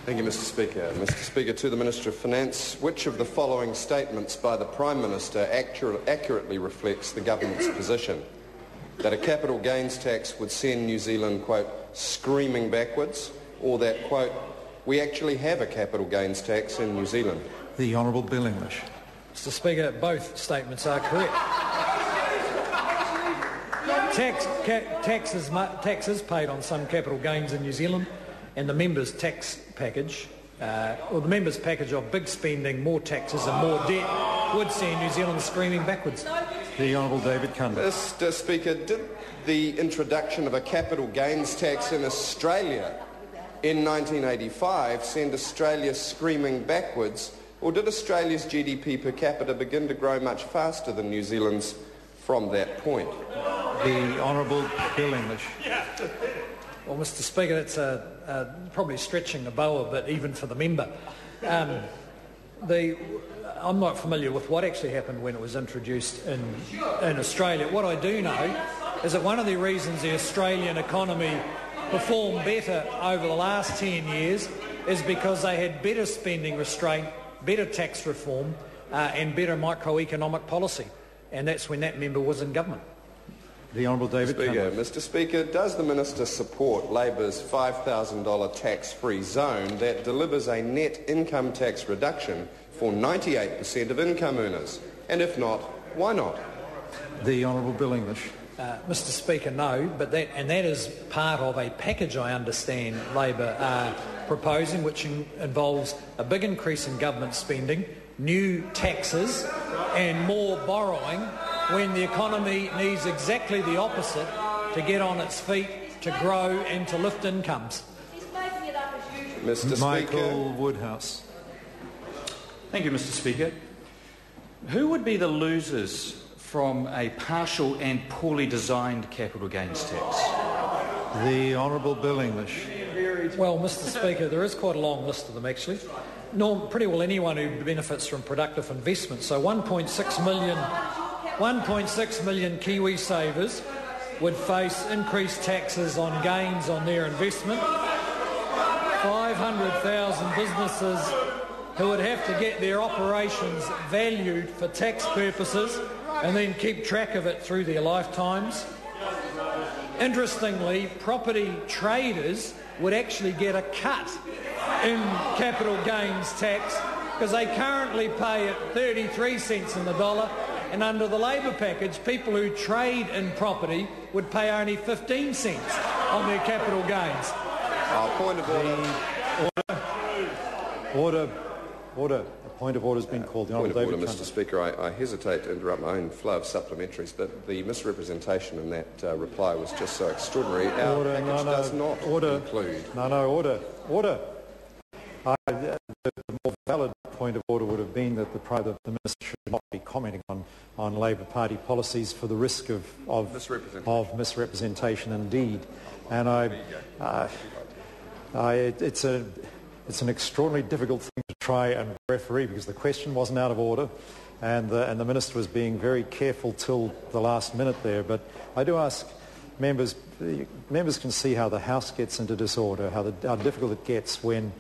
Thank you, Mr Speaker. Mr Speaker, to the Minister of Finance, which of the following statements by the Prime Minister accurately reflects the government's position? That a capital gains tax would send New Zealand, quote, screaming backwards, or that, quote, we actually have a capital gains tax in New Zealand? The Honourable Bill English. Mr Speaker, both statements are correct. Taxes paid on some capital gains in New Zealand, and the members' tax package, or the members' package of big spending, more taxes and more debt, would send New Zealand screaming backwards. The Honourable David Cunliffe. Mr Speaker, did the introduction of a capital gains tax in Australia in 1985 send Australia screaming backwards, or did Australia's GDP per capita begin to grow much faster than New Zealand's from that point? The Honourable Bill English. Well, Mr Speaker, that's probably stretching the bow a bit, even for the member. I'm not familiar with what actually happened when it was introduced in Australia. What I do know is that one of the reasons the Australian economy performed better over the last 10 years is because they had better spending restraint, better tax reform and better microeconomic policy. And that's when that member was in government. The Honourable David Speaker. Cunliffe. Mr Speaker, does the Minister support Labor's $5,000 tax-free zone that delivers a net income tax reduction for 98% of income earners? And if not, why not? The Honourable Bill English. Mr Speaker, no, but that is part of a package I understand Labor are proposing, which involves a big increase in government spending, new taxes and more borrowing, when the economy needs exactly the opposite to get on its feet, to grow and to lift incomes. Mr. Michael Speaker. Woodhouse. Thank you, Mr Speaker. Who would be the losers from a partial and poorly designed capital gains tax? The Honourable Bill English. Well, Mr Speaker, there is quite a long list of them actually. Pretty well anyone who benefits from productive investment. So 1.6 million Kiwi savers would face increased taxes on gains on their investment. 500,000 businesses who would have to get their operations valued for tax purposes and then keep track of it through their lifetimes. Interestingly, property traders would actually get a cut in capital gains tax because they currently pay at 33 cents in the dollar, and under the Labor package, people who trade in property would pay only 15 cents on their capital gains. Point of order. Order. A point of order has been called. The Point of Honourable order, David Mr Speaker. I hesitate to interrupt my own flow of supplementaries, but the misrepresentation in that reply was just so extraordinary. Our package does not include... Order. The more valid point of order would have been that the Minister should not be commenting on Labor Party policies for the risk of misrepresentation indeed. And it's an extraordinarily difficult thing to try and referee because the question wasn't out of order and the Minister was being very careful till the last minute there. But I do ask members can see how the House gets into disorder, how difficult it gets when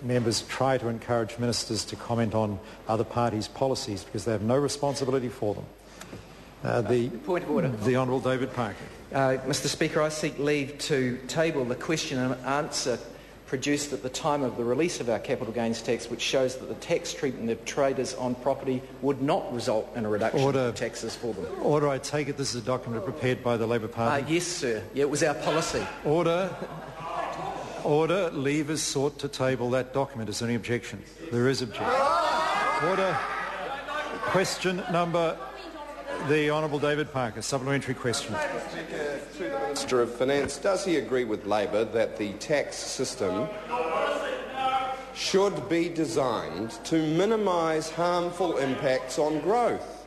members try to encourage ministers to comment on other parties' policies because they have no responsibility for them. Point of order. The Honourable David Parker. Mr Speaker, I seek leave to table the question and answer produced at the time of the release of our capital gains tax, which shows that the tax treatment of traders on property would not result in a reduction of taxes for them. Order. I take it this is a document prepared by the Labor Party? Yes, sir. Yeah, it was our policy. Order. Leave is sought to table that document. Is there any objection? There is objection. Order. Question number... The Honourable David Parker, supplementary question. Speaker, to the Minister of Finance, does he agree with Labor that the tax system should be designed to minimise harmful impacts on growth?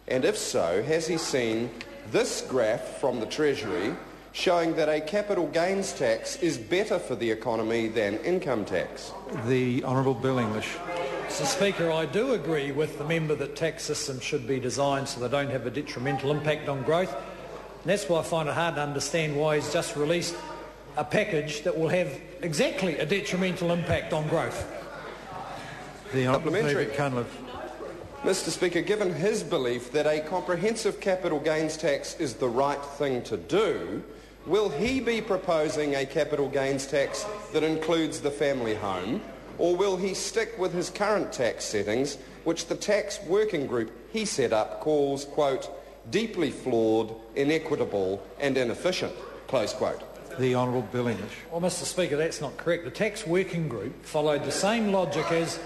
And if so, has he seen this graph from the Treasury showing that a capital gains tax is better for the economy than income tax? The Honourable Bill English. Mr Speaker, I do agree with the member that tax systems should be designed so they don't have a detrimental impact on growth. And that's why I find it hard to understand why he's just released a package that will have exactly a detrimental impact on growth. The Honourable Supplementary. David Cunliffe. Mr Speaker, given his belief that a comprehensive capital gains tax is the right thing to do, will he be proposing a capital gains tax that includes the family home, or will he stick with his current tax settings, which the tax working group he set up calls, quote, deeply flawed, inequitable and inefficient, close quote? The Honourable Bill English. Well, Mr Speaker, that's not correct. The tax working group followed the same logic as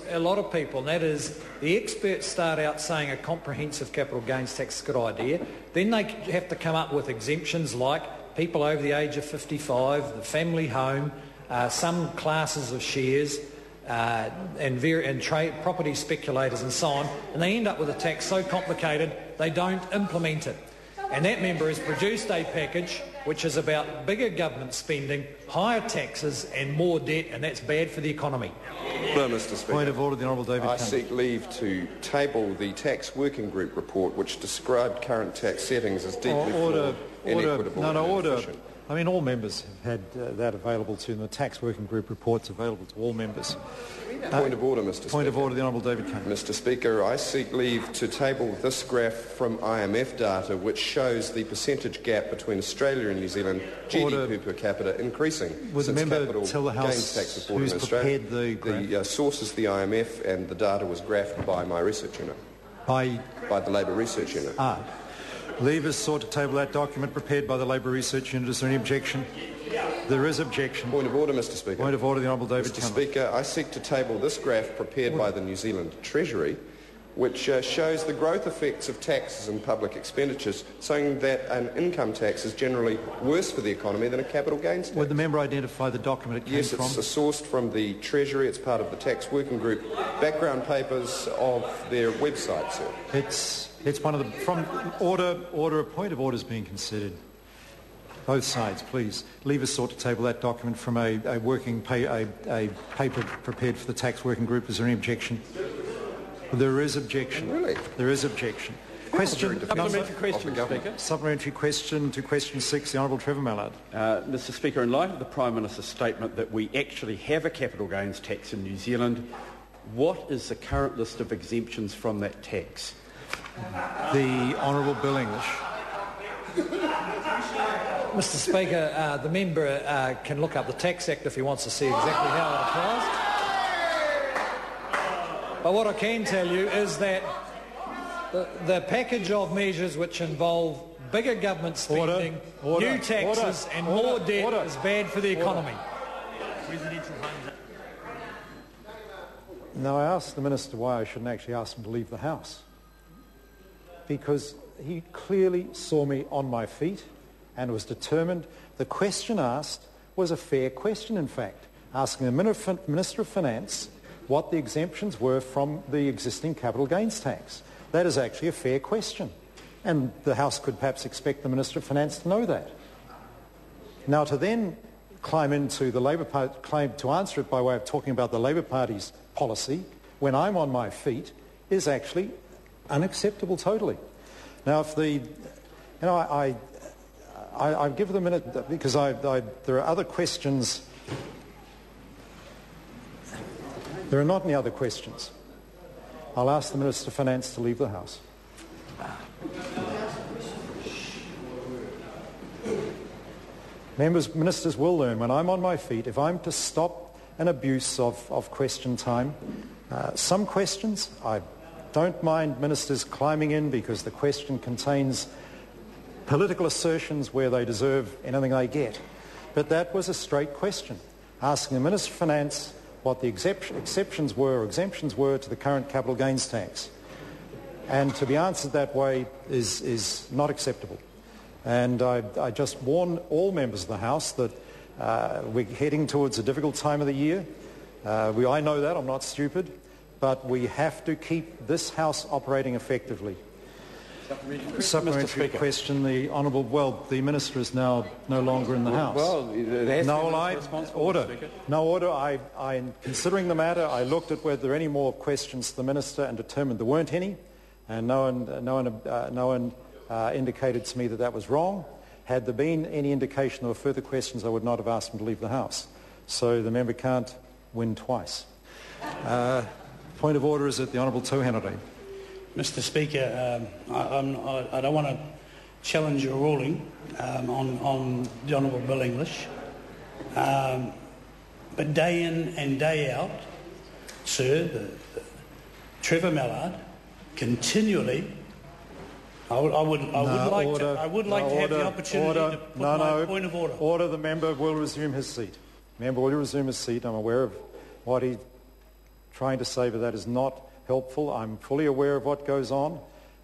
a lot of people, and that is the experts start out saying a comprehensive capital gains tax is a good idea. Then they have to come up with exemptions like people over the age of 55, the family home, some classes of shares, and property speculators and so on, and they end up with a tax so complicated they don't implement it. And that member has produced a package which is about bigger government spending, higher taxes and more debt, and that's bad for the economy. No, Mr Speaker. Point of order, the Honourable David I Cunliffe. seek leave to table the tax working group report which described current tax settings as deeply flawed, inequitable and inefficient. I mean, all members have had that available to them. The tax working group report's available to all members. Point of order, Mr Speaker. Point of order, the Honourable David Cunliffe. Mr Speaker, I seek leave to table this graph from IMF data which shows the percentage gap between Australia and New Zealand GDP per capita increasing Would the since member capital tell the House gains tax reform who's in Australia. prepared the graph? The source is the IMF and the data was graphed by my research unit, By the Labour Research Unit. Leave is sought to table that document prepared by the Labour Research Unit. Is there any objection? There is objection. Point of order, Mr Speaker. Point of order, the Honourable David Mr Cunliffe. Speaker, I seek to table this graph prepared by the New Zealand Treasury, which shows the growth effects of taxes and public expenditures, showing that an income tax is generally worse for the economy than a capital gains tax. Would the member identify the document it came Yes, from? it's sourced from the Treasury. It's part of the tax working group background papers of their website, sir. It's one of the... From order, a point of order is being considered. Both sides, please. Leave is sought to table that document from a paper prepared for the tax working group. Is there any objection? There is objection. Really? There is objection. Question. Supplementary question, Speaker. Supplementary question to question 6, the Honourable Trevor Mallard. Mr Speaker, in light of the Prime Minister's statement that we actually have a capital gains tax in New Zealand, what is the current list of exemptions from that tax? The Honourable Bill English. Mr Speaker, the member can look up the Tax Act if he wants to see exactly how it applies. But what I can tell you is that the package of measures which involve bigger government spending, new taxes and more debt is bad for the economy. Now, I asked the Minister why I shouldn't actually ask him to leave the House. Because he clearly saw me on my feet and was determined. The question asked was a fair question, in fact, asking the Minister of Finance what the exemptions were from the existing capital gains tax. That is actually a fair question. And the House could perhaps expect the Minister of Finance to know that. Now, to then climb into the Labor Party, claim to answer it by way of talking about the Labor Party's policy when I'm on my feet is actually unacceptable totally. Now, if the, I give them a minute because there are other questions. There are not any other questions. I'll ask the Minister of Finance to leave the House. Ministers will learn when I'm on my feet, if I'm to stop an abuse of question time, some questions I don't mind ministers climbing in because the question contains political assertions where they deserve anything they get. But that was a straight question, asking the Minister of Finance what the exceptions were or exemptions were to the current capital gains tax. And to be answered that way is not acceptable. And I just warn all members of the House that we're heading towards a difficult time of the year. I know that, I'm not stupid, but we have to keep this House operating effectively. Supplementary question, the Honourable, the Minister is now no longer in the House. Well, it has order. No order. Considering the matter, I looked at whether there were any more questions to the Minister and determined there weren't any, and no one indicated to me that was wrong. Had there been any indication there were further questions, I would not have asked him to leave the House. So the member can't win twice. Point of order is that the Honourable Tūhanare. Mr Speaker, I don't want to challenge your ruling on the Honourable Bill English, but day in and day out, sir, Trevor Mallard continually. I would like to have the opportunity to put my point of order. Order. The member will resume his seat. Member will resume his seat. I'm aware of what he's trying to say, but that is not helpful. I'm fully aware of what goes on,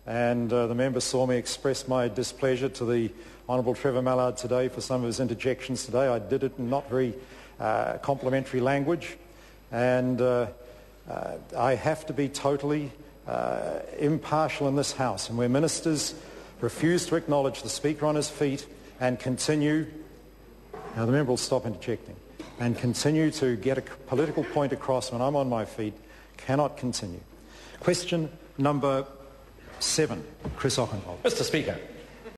and the member saw me express my displeasure to the Honourable Trevor Mallard today for some of his interjections today. I did it in not very complimentary language, and I have to be totally impartial in this House, and where ministers refuse to acknowledge the Speaker on his feet and continue, now the member will stop interjecting, and continue to get a political point across when I'm on my feet, cannot continue. Question number 7, Chris Ockenwald. Mr Speaker,